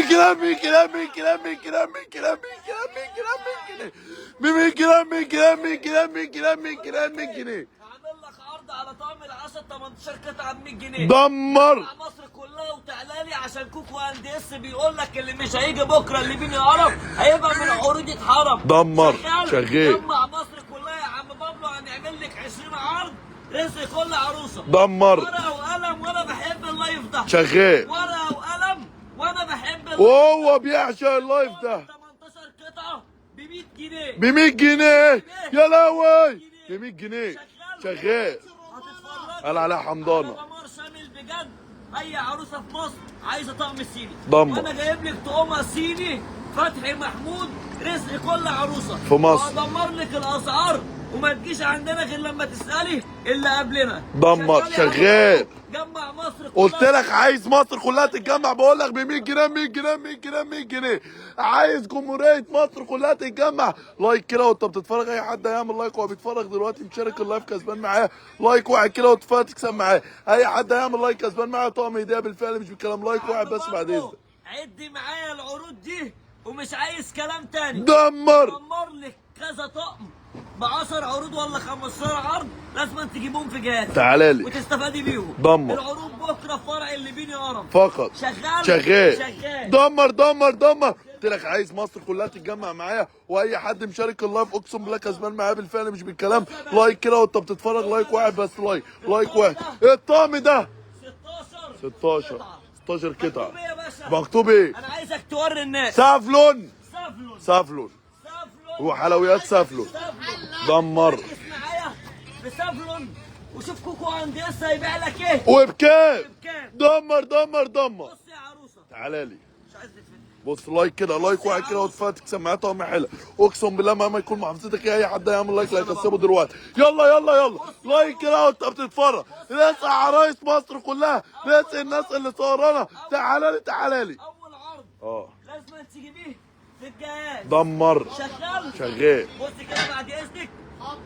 100 جرام 100 جرام 100 جرام 100 جرام 100 جرام 100 جرام 100 جرام 100 جرام 100 جرام 100 جرام 100 جنيه. هعمل لك عرض على طقم العسل 18 قطعه ب 100 جنيه. دمر مصر كلها وتعالى لي عشان كوكو اند اس بيقول لك اللي مش هيجي بكره اللي بيني هرم هيبقى من عروض اتحرم. دمر شغال. جمع مصر كلها يا عم بابلو، هنعمل لك 20 عرض رزق كل عروسه. دمر ورقه وقلم وانا بحب اللايف ده. شغال. ورقه وقلم وانا بحب اللايف وهو بيعشق اللايف ده. 18 قطعه ب 100 جنيه. ب 100 جنيه يا لهوي. ب 100 جنيه شغال. هتتفرج قال عليها حمضانه. دمار شامل بجد. اي عروسه في مصر عايزه طقم الصيني دمر. وانا جايب لك طقمها صيني فتحي محمود رزق كل عروسه في مصر. وهدمر لك الاسعار وما تجيش عندنا غير لما تسالي اللي قبلنا. دمر شغال. جمع مصر كلها. قلت لك عايز مصر كلها تتجمع، بقول لك ب 100 جرام 100 جرام 100 جرام 100 جنيه. عايز جمهوريه مصر كلها تتجمع. لايك كده وانت بتتفرج، اي حد هيعمل لايك وهو بيتفرج دلوقتي مشارك اللايف كسبان معاه. لايك واحد كده وتتفرج تكسب معاه. اي حد هيعمل لايك كسبان معاه طقم هديه بالفعل مش بالكلام. لايك واحد بس بعد اذنك. عدي معايا العروض دي ومش عايز كلام تاني. دمر دمر لك كذا طقم ب 10 عروض ولا 15 عرض لازم تجيبهم في جهاز. تعالى لي وتستفادي بيهم. دمر. العروض بكره في فرع اللي بيني هرم فقط. شغال. دمر دمر دمر. قلت لك عايز مصر كلها تتجمع معايا، واي حد مشارك اللايف اقسم بالله كسبان معايا بالفعل مش بالكلام. لايك كده وانت بتتفرج، لايك واحد بس. لايك واحد. ايه الطقم ده؟ 16 قطعه. مكتوب ايه يا باشا؟ مكتوب ايه؟ انا عايزك توري الناس. سافلون. سافلون سافلون وحلويات سافلون. دمر. ركز معايا بسافلون وشوف كوكو عند اس هيبيع لك ايه وبكام؟ بكام. دمر دمر دمر. بص يا عروسه تعالى لي مش عايز تتفتح. بص. لايك كده، لايك واحد كده وتفات تكسب معاه طقم حلو. اقسم بالله مهما يكون محافظتك اي حد هيعمل لايك لا يكسبه دلوقتي. يلا يلا يلا لايك كده وانت بتتفرج. رزق عرايس مصر كلها، رزق الناس اللي سهرانه. تعالى لي تعالى لي. اول عرض لازم تجيبيه في الجهاز. دمر شغال. بص كده بعد اذنك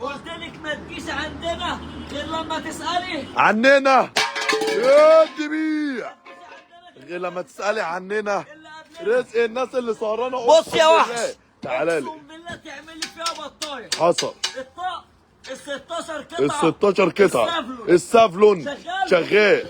قلت لك ما تجيش عندنا غير لما تسالي عننا يا تبيع، غير لما تسالي عننا. رزق الناس اللي سهرانه. بص يا وحش تعالى لي. اقسم بالله تعملي فيها بطايه. حصل. الطقم ال 16 قطعه. ال 16 قطعه السافلون شغال.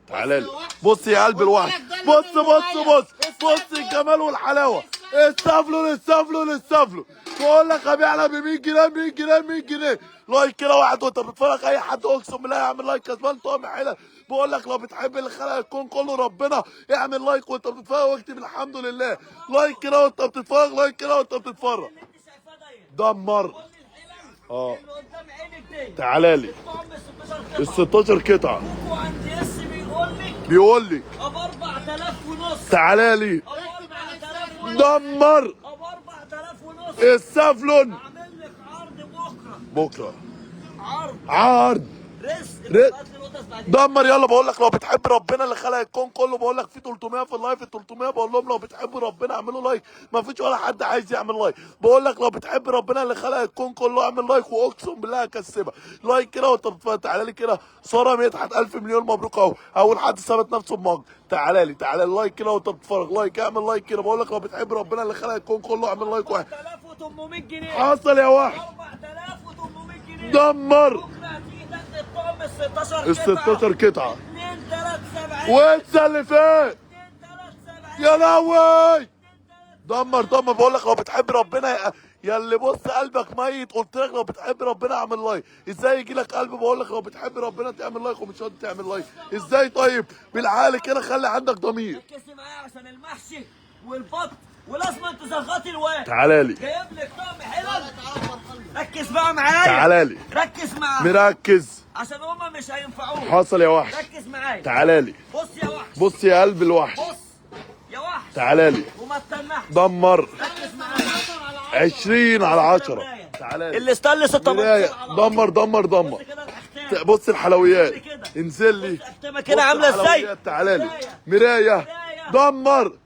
تعالى لي. بص يا قلب الوحش. بص بص بص بص الجمال والحلاوه. السافلون. بقول لك هبيع لك ب 100 جرام 100 جرام 100 جنيه. لايك كده واحد وانت بتتفرج، اي حد اقسم بالله يعمل لايك كسبان طقم حلو. بقول لك لو بتحب اللي خلق الكون كله ربنا اعمل لايك وانت بتتفرج واكتب الحمد لله. لايك كده وانت بتتفرج، لايك كده وانت بتتفرج. دمر. اللي قدام عينك دي. تعالى لي. ال 16 قطعه. كوكو عند اس بيقول لي ب 4000 ونص. تعالى لي. ب 4000 ونص. دمر. ب 4000 ونص. السافلون هعمل لك عرض بكره. عرض رزق. دمر. يلا بقول لك لو بتحب ربنا اللي خلق الكون كله، بقول لك في 300 في اللايف. ال 300 بقول لهم لو بتحبوا ربنا اعملوا لايك. ما فيش ولا حد عايز يعمل لايك. بقول لك لو بتحب ربنا اللي خلق الكون كله اعمل لايك واقسم بالله هكسبك. لايك كده وانت بتتفرج. تعالى لي كده. ساره مدحت 1000 مليون مبروك اهو. اول حد ثبت نفسه بمج. تعالى لي تعالى لي. لايك كده وانت بتتفرج. لايك اعمل لايك كده. بقول لك لو بتحب ربنا اللي خلق الكون كله اعمل لايك واحد. 4800 جنيه. حصل يا واحد. 4800 جنيه. دمر. بكره هتيجي تاخد الطقم ال 16 قطعه. ال 16 قطعه 2 3 7 وانسى اللي فات. 2 3 7 يا لهوي. دمر. بقول لك لو بتحب ربنا يا اللي بص قلبك ميت، قلت لك لو بتحب ربنا اعمل لايك. ازاي يجي لك قلب؟ بقول لك لو بتحب ربنا تعمل لايك ومش راضي تعمل لايك. ازاي طيب؟ بالعقل كده خلي عندك ضمير. ركزي معايا عشان المحشي والبط ولازم تزغطي الواد. تعالى لي. جايب لك طقم حلو. ركز بقى معايا. تعالى لي. ركز معايا. مركز. عشان هما مش هينفعوك. حصل يا وحش. ركز معايا. تعالى لي. بص يا وحش. بص يا قلب الوحش. بص يا وحش. تعالى لي. وما تتنحش. دمر. ركز معايا. 20 على 10. تعالى لي. اللي استل 16 دمر. بص كده الأختام. بص الحلويات. انزل لي. الأختامة كده عاملة ازاي؟ تعالى لي. مرايه. دمر.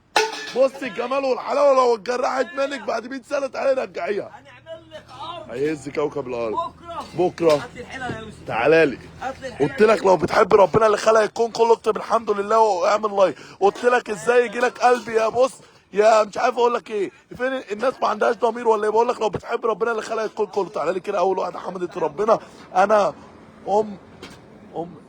بص الجمال والحلاوه. لو اتجرحت منك بعد 100 سنه تعالى رجعيها. هنعمل لك عرض هيهز كوكب الارض بكره. بكره. هات لي الحلل يا يوسف. تعالى لي. هات لي الحلل. قلت لك لو بتحب ربنا اللي خلق الكون كله اكتب الحمد لله واعمل لايك. قلت لك ازاي يجي لك قلبي يا بص يا مش عارف اقول لك ايه. فين الناس ما عندهاش ضمير ولا ايه؟ بقول لك لو بتحب ربنا اللي خلق الكون كله. تعالى لي كده اول واحده حمدت ربنا. انا ام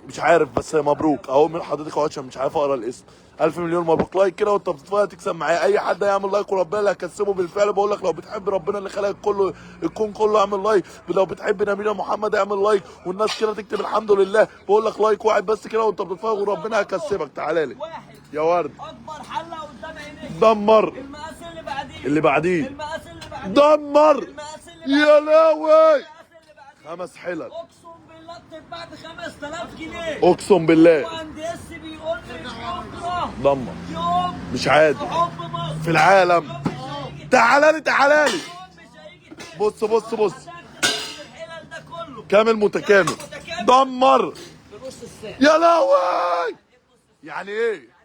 مش عارف بس مبروك اهو من حضرتك اهو عشان مش عارف اقرا الاسم. 1000 مليون مبروك. لايك كده وانت بتتفرج تكسب معايا. اي حد هيعمل لايك وربنا اللي هيكسبه بالفعل. بقول لك لو بتحب ربنا اللي خلق كله الكون كله اعمل لايك. لو بتحب نبينا محمد اعمل لايك والناس كده تكتب الحمد لله. بقول لك لايك واحد بس كده وانت بتتفرج وربنا هيكسبك. تعالى لي واحد. يا ورد. اكبر حله قدام عينيك. دمر المقاس اللي بعديه. اللي بعديه. المقاس اللي بعديه. دمر المقاس اللي يا لهوي. المقاس اللي بعديه. 5 حلل. اقسم بالله بتتباع ب 5000 جنيه. اقسم بالله. مهندس بيقول لي بكره دمر يوم مش عادي حب مصر في العالم. يوم مش هيجي. تعالى لي تعالى لي. يوم مش هيجي تاني. بص بص بص عشان تنزل الحلل ده كله كامل متكامل. دمر بنص الساعه. يا لهوي. يعني ايه؟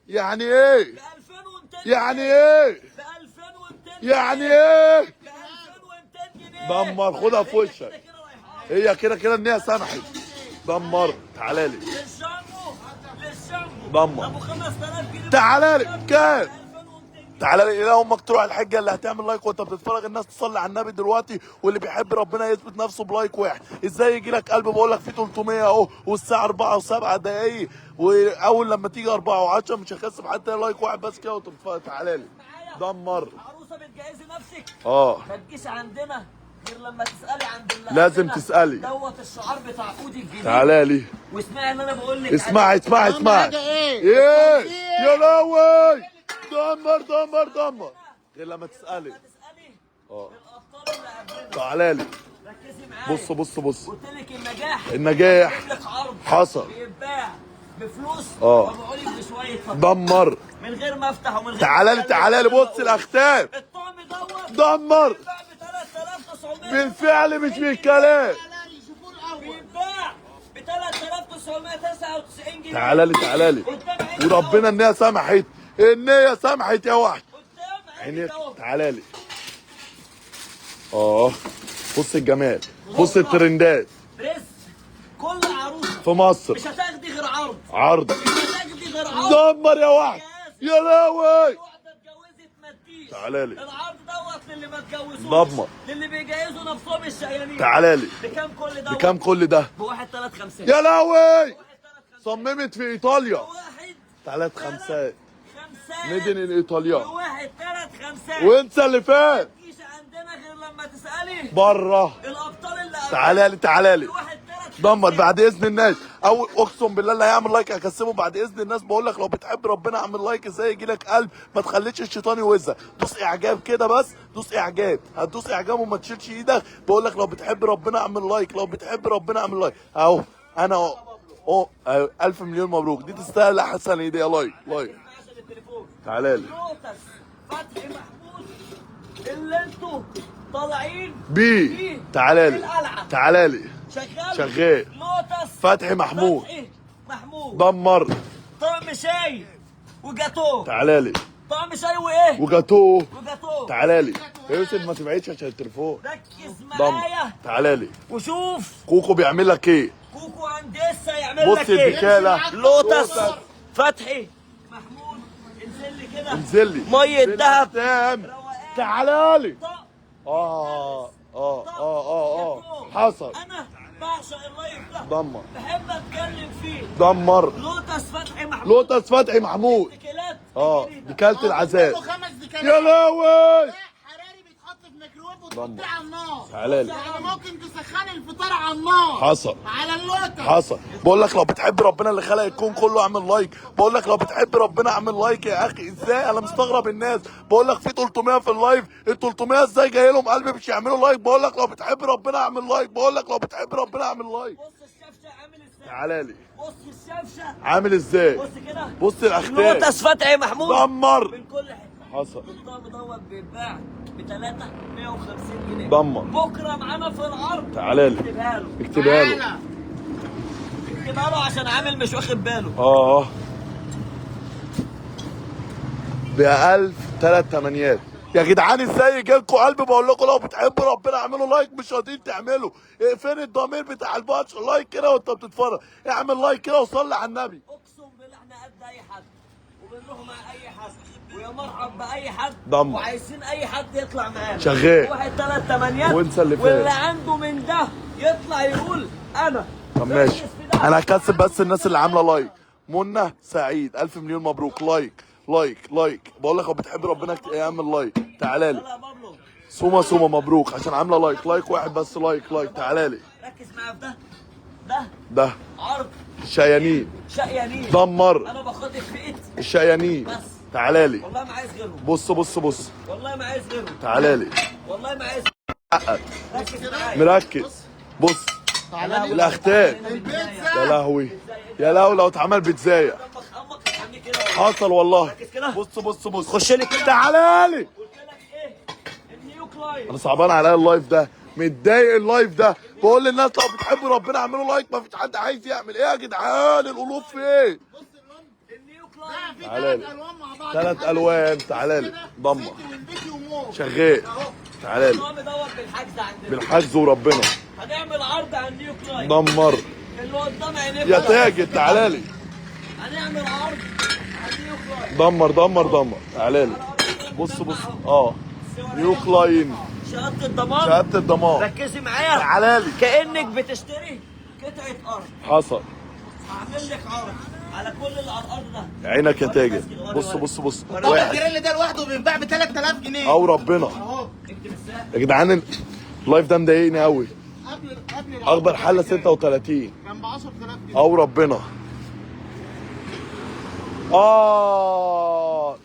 يعني ايه؟ ب 2200 يعني ايه؟ ب 2200 يعني ايه؟ ب 2200 جنيه. دمر خدها في وشك. كده رايحة. هي كده كده ان هي سمحت. دمر تعالى لي. للشامبو دمر. ابو 5000 جنيه. تعالى لي كام؟ 2200 تعالى لي الى امك تروح الحجه اللي هتعمل لايك وانت بتتفرج. الناس تصلي على النبي دلوقتي واللي بيحب ربنا يثبت نفسه بلايك واحد. ازاي يجي لك قلب؟ بقول لك في 300 اهو والساعه 4 و7 دقايق واول لما تيجي 4 و10 مش هكسب حتى لايك واحد بس كده وانت بتتفرج. تعالى لي. دمر. عروسه بتجهزي نفسك. اه ما تجيش عندنا غير لما تسالي عند الله. لازم تسألي. دوت الشعار بتاع عودي الجديد. تعالى لي. واسمعي اللي انا بقول لك. اسمعي اسمعي اسمعي. ايه يا لهوي. دمر دمر دمر. غير لما تسألي. تسالي اه الابطال اللي قبلنا. تعالى لي. ركزي معايا. بص بص بص. قلت لك النجاح. النجاح بجيب لك عرض حصل. بيتباع بفلوس. اه. وبقول لك بشويه فضل. دمر. من غير ما افتح ومن غير تعالى لي ما تعالى لي. بص الاختام. الطعم دوت دمر. بيتباع ب 3900. بالفعل مش بالكلام. بيتباع ب 3999 جنيه. تعالى لي تعالى لي. قدام عيني وربنا ان هي سمحت. ان هي سمحت يا واحد. قدام عينيك. عيني اهو. تعالى لي. اه بص الجمال. بص الترندات رزق كل عروسه في مصر. مش هتاخدي غير عرض. عرض. مش هتاخدي غير عرض. دمر يا واحد. يا لهوي. واحده اتجوزت ما تجيش. تعالى لي. العرض دوت للي ما اتجوزوش. ضمه. للي بيجهزوا نفسهم الشقيانين. تعالى لي. بكام كل دوت؟ بكام كل ده؟ بواحد 350. يا لهوي. واحد 350. صممت في ايطاليا. واحد 3 خمسات. خمسات. ميدن ان ايطاليا. واحد 3 خمسات. وانسى اللي فات. مفيش عندنا غير لما تسألي بره. الأبطال اللي تعالى لي تعالى لي. واحد 3 دمر بعد اذن الناس. او اقسم بالله اللي هيعمل لايك هكسبه بعد اذن الناس. بقول لك لو بتحب ربنا اعمل لايك. ازاي يجي لك قلب؟ ما تخليش الشيطان يوزك. دوس اعجاب كده بس. دوس اعجاب. هتدوس اعجاب وما تشيلش ايدك. بقول لك لو بتحب ربنا اعمل لايك. لو بتحب ربنا اعمل لايك اهو. انا اهو 1000 مليون مبروك. دي تستاهل احسن هديه. لايك لايك. عشان التليفون. تعالى لي. لوتس فتحي محمود اللي انتوا طالعين بي تعالى لي. القلعة. تعالى لي. شغال. شغال. لوتس فتحي محمود. فتحي محمود. دمر. طعم شاي وجاتوه. تعالى لي. طعم شاي وايه؟ وجاتوه. وجاتوه. تعالى لي يا يوسف. ما تبعدش عشان التليفون. ركز ضم. معايا تعالى لي. وشوف كوكو بيعمل لك ايه؟ كوكو هندسه يعمل بص لك ايه؟ البكاله. لوتس فتحي محمود انزل لي كده. انزل لي. ميه دهب. تمام. روقان. تعالى لي. طق. اه حصل. انا بعشق اللايف ده. دمر. بحب اتكلم فيه. دمر. لوتس فتحي محمود. لوتس فتحي محمود. ديكيلات. ديكالة العذاب. 5 ديكالات. يا لهوي. حراري بيتحط في ميكروويف ضم. وتحطيه على النار. تعالى لي. يعني ممكن تسخني الفطار على النار. حصل. على اللوتس. حصل. بقول لك لو بتحب ربنا اللي خلق الكون كله اعمل لايك. بقول لك لو بتحب ربنا اعمل لايك يا اخي. ازاي؟ انا مستغرب الناس. بقول لك في 300 في اللايف. ال 300 ازاي جاي لهم قلب مش يعملوا لايك؟ بقول لك لو بتحب ربنا اعمل لايك. بقول لك لو بتحب ربنا اعمل لايك. بص الشفشه عامل ازاي. تعالى لي. بص الشفشه عامل ازاي؟ بص كده. بص الاختام. لوتس فتحي محمود دمر. من كل حته. حصل. الطقم دوت بيتباع ب 350 جنيه. دمر. بكره معانا في العرض. تعالى لي. اكتبها له. اكتبها له. تعالى. اكتبها له عشان عامل مش واخد باله. ب 1000 3 تمانيات. يا جدعان ازاي يجيلكوا قلب؟ بقول لكم لو بتحبوا ربنا اعملوا لايك، مش راضيين تعملوا. فين الضمير بتاع الباتش؟ لايك كده وانت بتتفرج، اعمل لايك كده وصلي على النبي. اقسم بالله احنا قد اي حد وبنروح مع اي حد ويا مرحب باي حد ضم. وعايزين اي حد يطلع معانا شغال. 1 3 8 وانسى اللي فات. واللي عنده من ده يطلع يقول انا. طب ماشي، انا هكسب بس الناس اللي عامله لايك. منى سعيد 1000 مليون مبروك. لايك لايك لايك. بقول لك لو بتحب ربنا اعمل لايك. تعالى لي. لا بابلو سوما مبروك عشان عامله لايك. لايك واحد بس. لايك تعالى لي. ركز معايا في ده ده عرض شيانين شقيانين. دمر انا باخد فئه الشيانين. بس تعالى لي. والله ما عايز غيرهم. بص والله ما عايز غيرهم. تعالى لي. والله ما عايز. حقك. ركز معايا. مركز. بص تعالى لي الاختان. البيتزا. يا لهوي يا لهوي لو اتعمل بيتزاية. امك هتعمل كده. حصل والله. ركز كده. بص خش لي كده. تعالى لي. قلت لك ايه؟ النيو كلاين. انا صعبان عليا اللايف ده، متضايق اللايف ده. بقول للناس لو بتحبوا ربنا اعملوا لايك. ما فيش حد عايز يعمل. ايه يا جدعان القلوب فين؟ النيو كلاين. في تعالى 3 لي. الوان مع بعض. 3 الوان. تعالى لي. ضمه سيتي والبيتي ومور. شغال. تعالى لي. النظام دوت بالحجز عندنا. بالحجز وربنا. هنعمل عرض على النيو كلاين. دمر اللي قدام عينيك. يا تاجر. تعالى لي. هنعمل عرض على النيو كلاين. دمر. تعالى لي. بص نيو كلاين. شهادة الضمان. شهادة الضمان. ركزي معايا. تعالى لي. كأنك بتشتري قطعة أرض. حصل. هعمل لك عرض على كل اللي على الأرض ده. عينك يا تاجر. بص طب واحد الجريل ده لوحده بيتباع ب 3000 جنيه. او ربنا. اهو اكتب السعر. يا جدعان اللايف ده مضايقني قوي. قبل اكبر حله 36 كان ب 10000 جنيه. او ربنا. العرض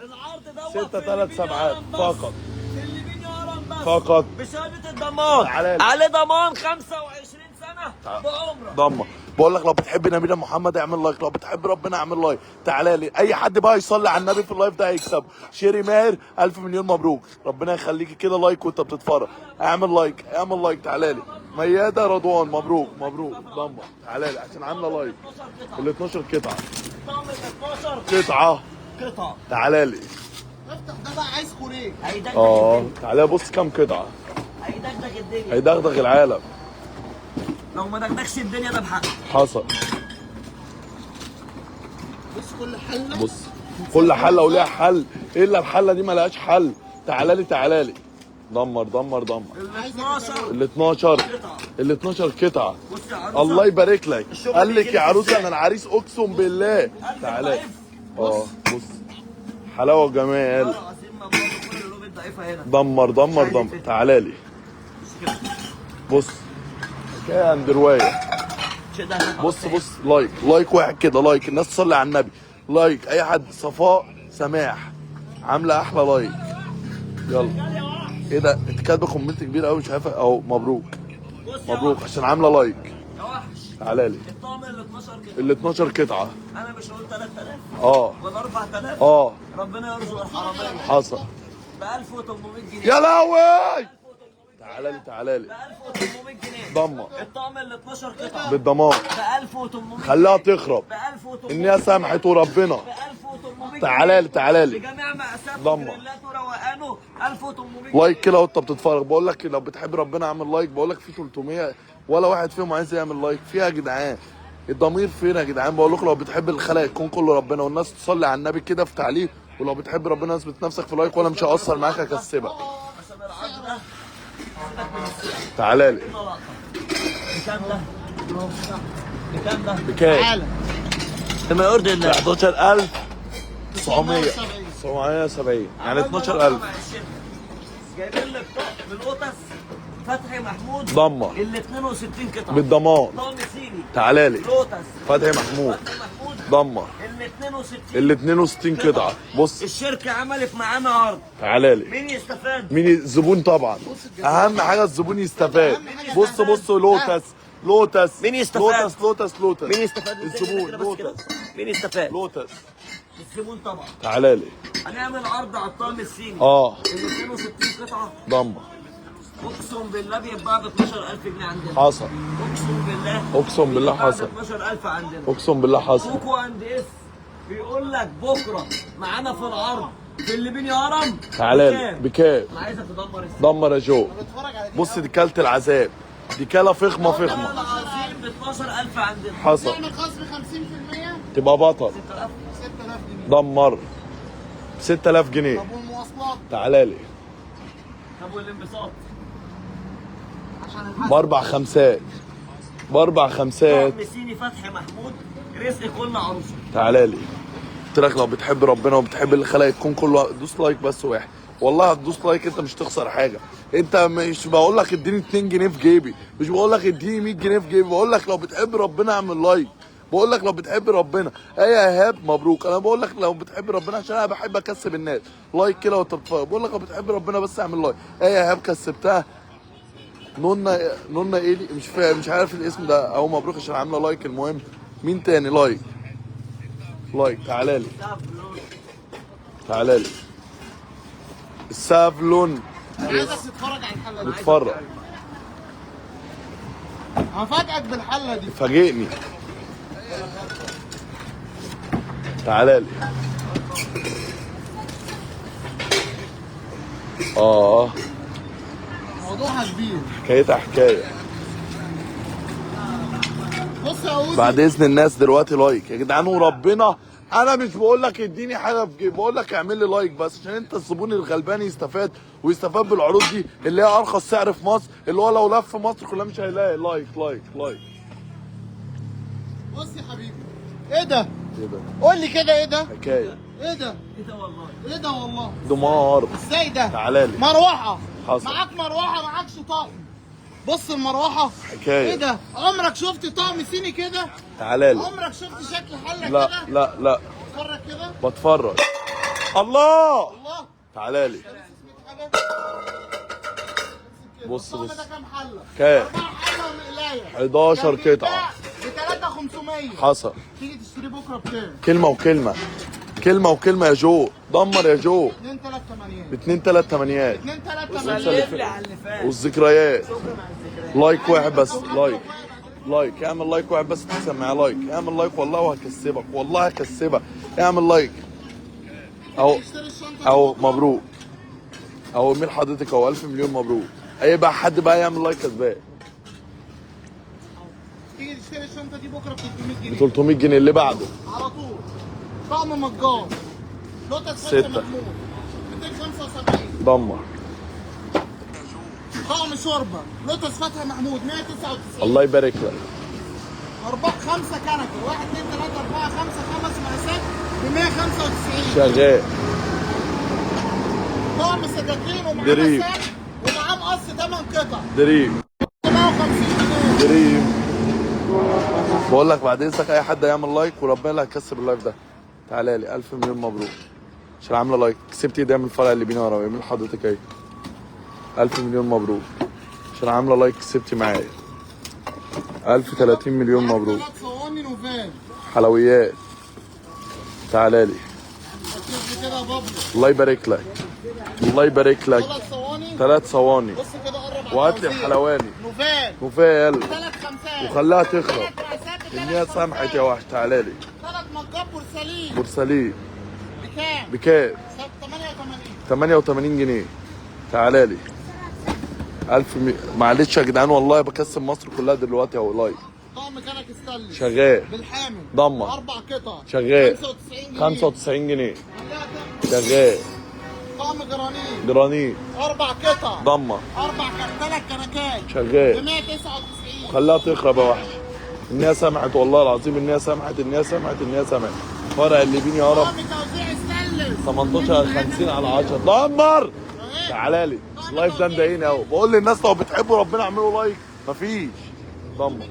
دوت 6 3 سبعات فقط. في الليبيني هرم بس. فقط. بشهادة الضمان. تعالى لي. عليه ضمان 25 سنة بعمرة. ضمه. بقول لك لو بتحب نبينا محمد اعمل لايك. لو بتحب ربنا اعمل لايك. تعالى لي. اي حد بقى يصلي على النبي في اللايف ده هيكسب. شيري ماهر 1000 مليون مبروك. ربنا يخليكي كده لايك وانت بتتفرج. اعمل لايك. تعالى لي. ميادة رضوان مبروك. ضمه. تعالى لي عشان عامله لايك. 12 قطعة. ال 12 قطعه. طعم ال 12 قطعة. تعالى لي. افتح ده بقى عايز كوريه. هيدغدغ الدنيا. تعالى بص كام قطعه. هيدغدغ الدنيا. هيدغدغ العالم. لو ما دغدغش الدنيا ده بحق. حصل. بص كل حله. بص كل حله وليها حل، الا الحله دي ملهاش حل. تعالى لي. دمر. ال 12 قطعه. بص يا عروسة. الله يبارك لك. الشغل قال لك بيجي يا لك عروسه إزاي؟ انا العريس اقسم بالله. قلبك تعالى. ضعيف. بص حلاوه وجمال. والله العظيم ما بقول كل القلوب الضعيفة هنا. دمر. تعالى لي. بص كان روايه. كده. بص لايك واحد كده. لايك الناس تصلي على النبي. لايك اي حد. صفاء سماح عامله احلى لايك. يلا. ايه ده انت كاتبه كومنت كبير قوي مش عارفه اهو. مبروك بص يا عشان عامله لايك. يا وحش. تعالى لي. الطعم ال 12 كده. ال 12 قطعه. انا مش هقول 3000 اه ولا 4000. ربنا يرزق الحرامية. حصل. ب 1800 جنيه. يا لهوي. تعالى لي. ب 1800 جنيه. ضمه الطعم ال 12 قطعة. بالضمان. ب 1800. خليها تخرب. ب 1800. ان هي سامحت وربنا. ب 1800. تعالى لي. بجميع مقاسات ضمة. وجريلات وروقانه 1800. لايك كده وانت بتتفرج. بقول لك لو بتحب ربنا اعمل لايك. بقول لك في 300 ولا واحد فيهم عايز يعمل لايك. فيها يا جدعان الضمير فين يا جدعان؟ بقول لكم لو بتحب الخلق يكون كله ربنا والناس تصلي على النبي كده في تعليق. ولو بتحب ربنا اثبت نفسك في لايك وانا مش هقصر معاك هكسبك. عشان العرض ده سيبك من السعر. تعالى لي. بكام ده؟ بكام ده؟ بكام؟ تعالى. لما يرضي الله. 11970 يعني 12000. جايبين لك طقم القطس فتحي محمود. ضمه. ال 62 قطعه. بالضمان. طقم صيني. تعالى لي. لوتس. فتحي محمود. ضمه. ال 62. ال 62 قطعه. بص الشركه عملت معانا عرض. تعالى لي. مين يستفاد؟ مين الزبون طبعا. اهم حاجه الزبون يستفاد. بص لوتس. مين يستفاد؟ لوتس. مين يستفاد؟ الزبون لوتس. مين يستفاد؟ لوتس. الزبون طبعا. تعالى لي. هنعمل عرض على الطقم الصيني. ال 62 قطعه. ضمه. اقسم بالله بيتباع ب 12000 جنيه عندنا. حصل. اقسم بالله حصل. 12000 عندنا. اقسم بالله حصل. كوكو اند اس بيقول لك بكره معانا في العرض في اللي بيني هرم تعالى بكام؟ بكام؟ انا عايزك تدمر دمر يا جو. بتفرج على بص دي كالة العذاب، دي كالة فخمة فخمة. العظيم ب 12000 عندنا. حصل. نعمل خصم 50%. تبقى بطل. 6000 جنيه. دمر 6000 جنيه. طب والمواصلات تعالى لي طب والانبساط؟ عشان الحسن. باربع خمسات، باربع خمسات. طقم صيني فتحي محمود رزق كل عروسه. تعالى لي قلت لك لو بتحب ربنا وبتحب اللي خلق الكون كله دوس لايك بس واحد، والله هتدوس لايك انت مش تخسر حاجه. انت مش بقول لك اديني 2 جنيه في جيبي، مش بقول لك اديني 100 جنيه في جيبي، بقول لك لو بتحب ربنا اعمل لايك، بقول لك لو بتحب ربنا. ايه يا ايهاب مبروك، انا بقول لك لو بتحب ربنا عشان انا بحب اكسب الناس لايك كده وانت بتتفرج، بقول لك لو بتحب ربنا بس اعمل لايك. ايه يا ايهاب كسبتها نونا ايه مش فاهم، مش عارف الاسم ده اهو، مبروك عشان عامله لايك. المهم مين تاني لايك؟ لايك تعالى لي تعالى لي السافلون. عايزك تتفرج على الحلقه دي. اتفرج هفاجئك بالحله دي. فاجئني. تعالى لي موضوعها كبير. حكايتها حكايه. بص يا عودي. بعد اذن الناس دلوقتي لايك يا جدعان وربنا. انا مش بقول لك اديني حاجه في جيب، بقول لك اعمل لي لايك بس عشان انت الزبون الغلبان يستفاد ويستفاد بالعروض دي اللي هي ارخص سعر في مصر، اللي هو لو لف مصر كلها مش هيلاقي. لايك لايك لايك. بص يا حبيبي. ايه ده؟ ايه ده؟ قول لي كده ايه ده؟ حكايه. ايه ده؟ ايه ده والله؟ ايه ده والله؟ دمار. ازاي ده؟ تعالى لي مروحه. حصل. معاك مروحه معاكش طقم. بص المروحه. حكايه. ايه ده؟ عمرك شفت طقم صيني كده؟ تعالى لي. عمرك شفت شكل حله لا كده؟ لا لا اتفرج كده. بتفرج. الله. الله. تعالى لي حاجه. بص الطقم بص. ده كام حله؟ كام؟ 4 حله ومقلايه. 11 قطعه. ب 3500. حصل. تيجي تشتري بكره بكام؟ كلمه وكلمه، كلمه وكلمه يا جو. دمر يا جو. 2 3 8. ب 2 3 8 2 3 والسلسلة 8. سلم لي على اللي فات. والذكريات. شكرا على الذكريات. لايك واحد بس. لايك لايك اعمل لايك واحد بس تكسب معايا لايك. اعمل لايك والله وهكسبك، والله هكسبك. اعمل لايك اهو اشتري الشنطه اهو. دي بكرة. مبروك اهو مين حضرتك اهو. 1000 مليون مبروك. اي بقى حد بقى يعمل لايك كسبان. تيجي تشتري الشنطه دي بكره ب 300 ب جنيه 300 جنيه اللي بعده. على طول. طقم مجار لوتس ستة. فتحي محمود 275. دمر. طقم شوربه لوتس فتحي محمود 199. الله يبارك لك. ارباح 5 كنكه 1 2 3 4 5 مقاسات ب 195. شغال. طقم سكاكين ومعاه دريم. مساك ومعاه مقص 8 قطع دريم 150 جنيه. دريم. بقول لك بعد اذنك اي حد يعمل لايك وربنا اللي هيكسب اللايف ده. تعالى لي 1000 مليون مبروك عشان عامله لايك. كسبت ايه ده من الفرع اللي بينا ورا يمين حضرتك اهي. 1000 مليون مبروك عشان عامله لايك كسبتي معايا. 1030 مليون مبروك. 3 صواني نوفال. حلويات. تعالى لي ركز كده يا بابلو. الله يبارك لك. الله يبارك لك. 3 صواني. 3 صواني. بص كده قرب على وهات لي التوزيع. الحلواني. نوفال. وفال 3 خمسات. وخليها تخرب. 3 مقاسات ب النية سامحت يا وحش. تعالى لي 3 مجات بورسلين. بورسلين بكام؟ بكام؟ 88. 88 جنيه. تعالى لي 1000 معلش يا جدعان والله بكسب مصر كلها دلوقتي اهو لايك. طقم كنك ستانلس شغال. بالحامل. ضمة. 4 قطع. شغال. 95 جنيه. 95 جنيه. خليها تخلص. شغال. طقم جرانيت. جرانيت. 4 قطع. ضمة. 3 كنكات ب شغال. 199. خليها تخرب يا وحش. النية سمحت والله العظيم. النية سمحت. النية سمحت. النية سمحت. فرع اللي بيني يا رب. طقم توزيع ستانلس 18 50 على 10. دمر. تعالى لي اللايف ده مضايقني قوي. بقول للناس لو بتحبوا ربنا اعملوا لايك. مفيش. دمر.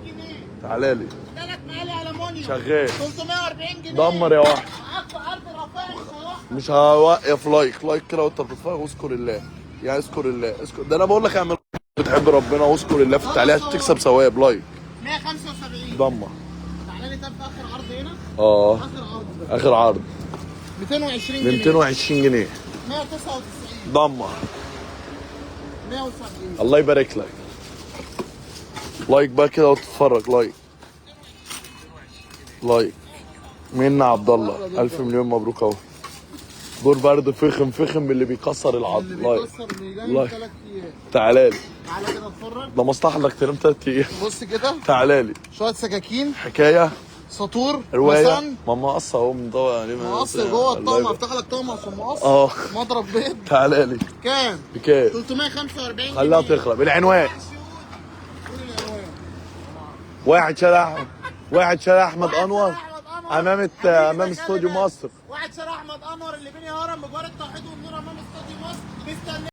تعالى لي 3 مقالي المونيوم. شغال. 340 جنيه. دمر يا وحش. معاك في عرض رفاهي مش هوقف لايك كده وانت بتتفرج واذكر الله. يعني اذكر الله اذكر ده. انا بقول لك اعمل بتحب ربنا واذكر الله في التعليقات تكسب ثواب. لايك 175. ضمه. تعالى لي طب في اخر عرض هنا. اه اخر عرض ده اخر عرض 220 ب جنيه. 220 جنيه. 199. ضمه. 170. الله يبارك لك. لايك بقى كده وتتفرج. لايك منا عبد الله 1000 مليون مبروك اهو. دور برد فخم فخم من اللي بيكسر العظم. اللي بيكسر ميلان لايف. 3 ايام. تعالى لي. تعالى كده اتفرج. ده مصلحة انك تنام 3 ايام. بص كده تعالى لي. شويه سكاكين، حكاية سطور، رواية. مثلا ما مقص اهو مدور عليه. مقص جوه الطقم، افتح لك طقم عشان مقص. اه. مضرب بيض. تعالى لي. كام؟ بكام؟ 345 خليها جنيه. تخرب. العنوان. قول العنوان. واحد شارع احمد انور أحمد أنور. امام استوديو مصر. واحد شارع احمد انور اللي بين هرم بجوار التوحيد والنور امام استوديو مصر. مستني